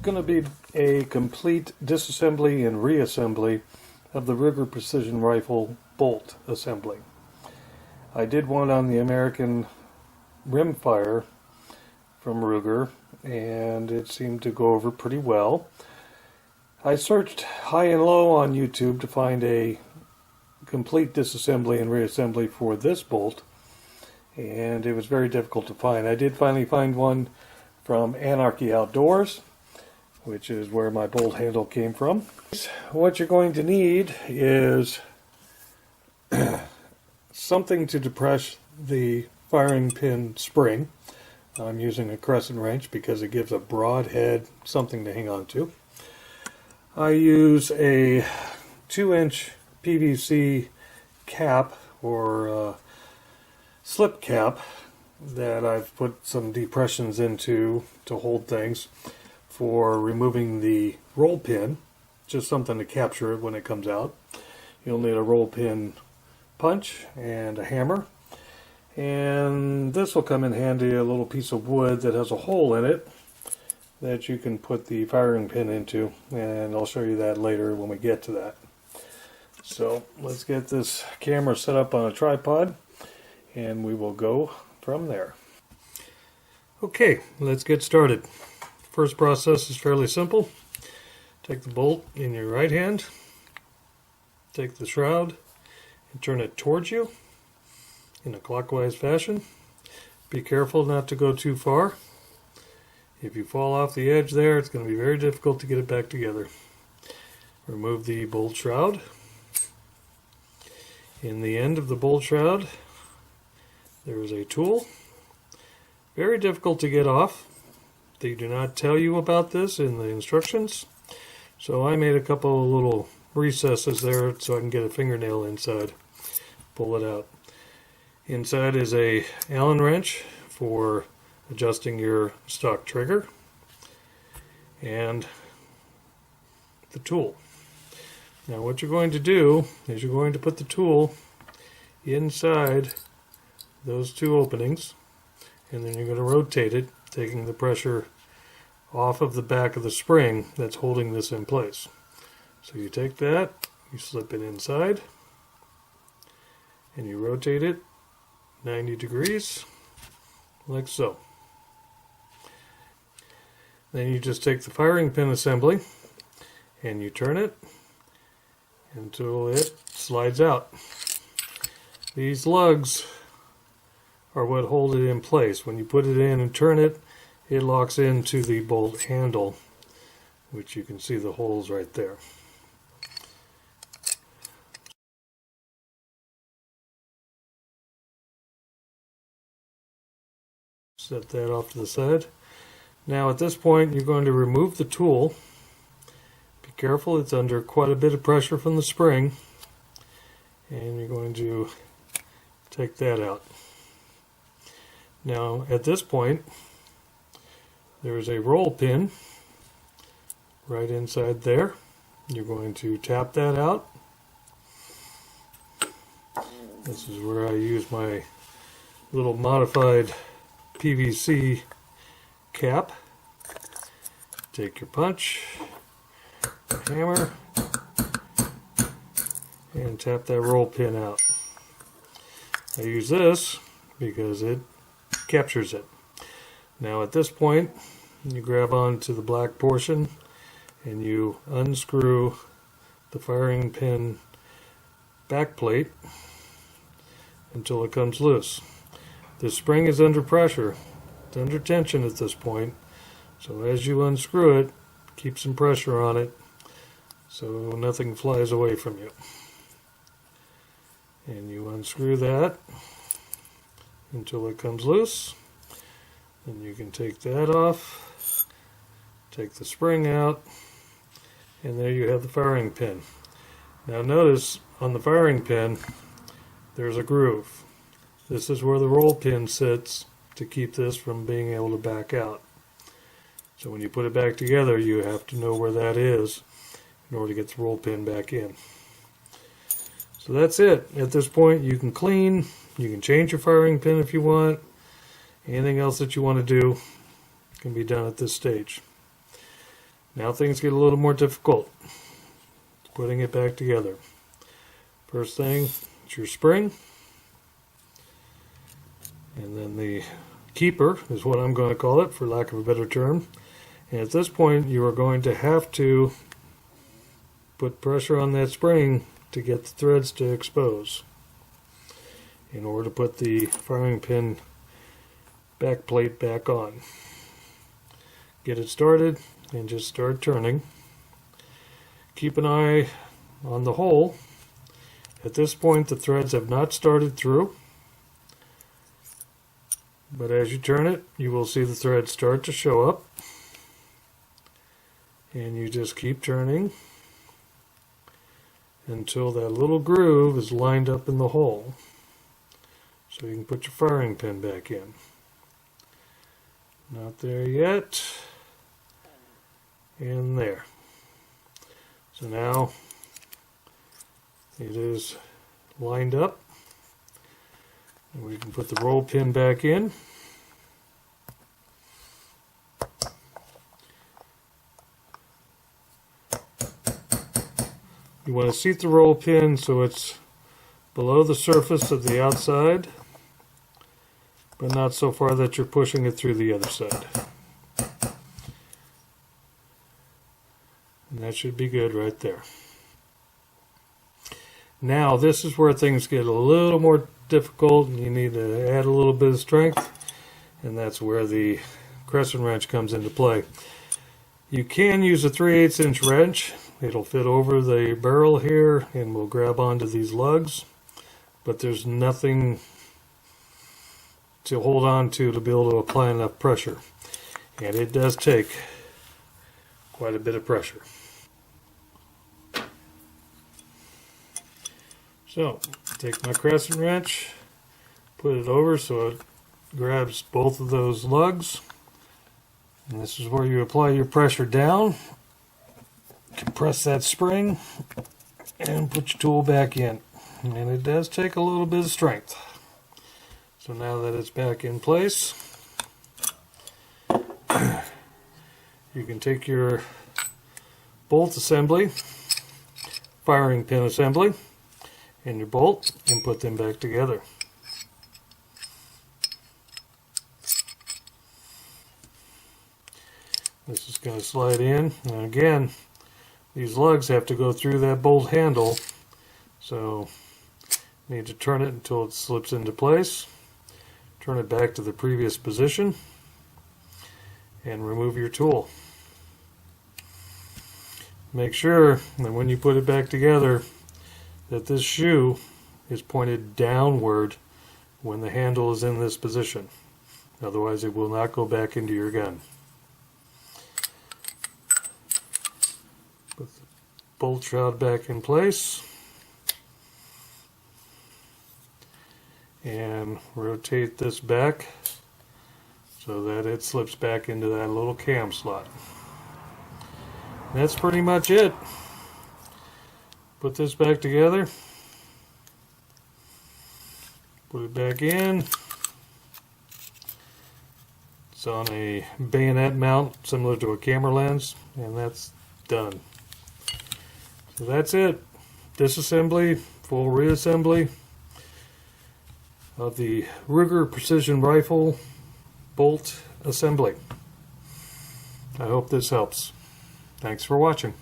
going to be a complete disassembly and reassembly of the Ruger Precision Rifle bolt assembly. I did one on the American rimfire from Ruger, and it seemed to go over pretty well. I searched high and low on YouTube to find a complete disassembly and reassembly for this bolt, and it was very difficult to find. I did finally find one from Anarchy Outdoors, which is where my bolt handle came from. What you're going to need is something to depress the firing pin spring. I'm using a crescent wrench because it gives a broad head, something to hang on to. I use a 2-inch PVC cap or slip cap that I've put some depressions into to hold things for removing the roll pin, just something to capture it when it comes out. You'll need a roll pin punch and a hammer, and this will come in handy, a little piece of wood that has a hole in it that you can put the firing pin into, and I'll show you that later when we get to that. So let's get this camera set up on a tripod and we will go from there. Okay, let's get started. First process is fairly simple. Take the bolt in your right hand, take the shroud and turn it towards you in a clockwise fashion. Be careful not to go too far. If you fall off the edge there, it's going to be very difficult to get it back together. Remove the bolt shroud. In the end of the bolt shroud, there is a tool. Very difficult to get off. They do not tell you about this in the instructions. So I made a couple of little recesses there so I can get a fingernail inside. Pull it out. Inside is a Allen wrench for adjusting your stock trigger and the tool. Now what you're going to do is you're going to put the tool inside those two openings, and then you're going to rotate it, taking the pressure off of the back of the spring that's holding this in place. So you take that, you slip it inside, and you rotate it 90 degrees, like so. Then you just take the firing pin assembly and you turn it until it slides out. These lugs are what hold it in place. When you put it in and turn it, it locks into the bolt handle, which you can see the holes right there. Set that off to the side. Now at this point you're going to remove the tool. Be careful, it's under quite a bit of pressure from the spring, and you're going to take that out. Now at this point there is a roll pin right inside there. You're going to tap that out. This is where I use my little modified PVC cap. Take your punch, hammer, and tap that roll pin out. I use this because it captures it. Now at this point you grab onto the black portion and you unscrew the firing pin back plate until it comes loose. The spring is under pressure. It's under tension at this point. So as you unscrew it, keep some pressure on it so nothing flies away from you. And you unscrew that until it comes loose. Then you can take that off, take the spring out, and there you have the firing pin. Now notice on the firing pin there's a groove. This is where the roll pin sits to keep this from being able to back out. So when you put it back together, you have to know where that is in order to get the roll pin back in. So that's it. At this point you can clean, you can change your firing pin if you want. Anything else that you want to do can be done at this stage. Now things get a little more difficult. Putting it back together. First thing, it's your spring. And then the keeper is what I'm going to call it, for lack of a better term. And at this point, you are going to have to put pressure on that spring to get the threads to expose in order to put the firing pin back plate back on. Get it started and just start turning. Keep an eye on the hole. At this point, the threads have not started through, but as you turn it, you will see the threads start to show up, and you just keep turning until that little groove is lined up in the hole, so you can put your firing pin back in. Not there yet, and there. So now it is lined up, and we can put the roll pin back in. You want to seat the roll pin so it's below the surface of the outside, but not so far that you're pushing it through the other side. And that should be good right there. Now this is where things get a little more difficult and you need to add a little bit of strength, and that's where the crescent wrench comes into play. You can use a 3/8 inch wrench. It'll fit over the barrel here and will grab onto these lugs, but there's nothing to hold on to be able to apply enough pressure, and it does take quite a bit of pressure. So, take my crescent wrench, put it over so it grabs both of those lugs, and this is where you apply your pressure down. Compress that spring and put your tool back in, and it does take a little bit of strength. So now that it's back in place, you can take your bolt assembly, firing pin assembly, and your bolt and put them back together. This is going to slide in, and again, these lugs have to go through that bolt handle, so you need to turn it until it slips into place. Turn it back to the previous position and remove your tool. Make sure that when you put it back together that this shoe is pointed downward when the handle is in this position. Otherwise it will not go back into your gun. Put the bolt shroud back in place and rotate this back so that it slips back into that little cam slot. That's pretty much it. Put this back together, put it back in. It's on a bayonet mount similar to a camera lens, and that's done. So that's it. Disassembly, full reassembly of the Ruger Precision Rifle bolt assembly. I hope this helps. Thanks for watching.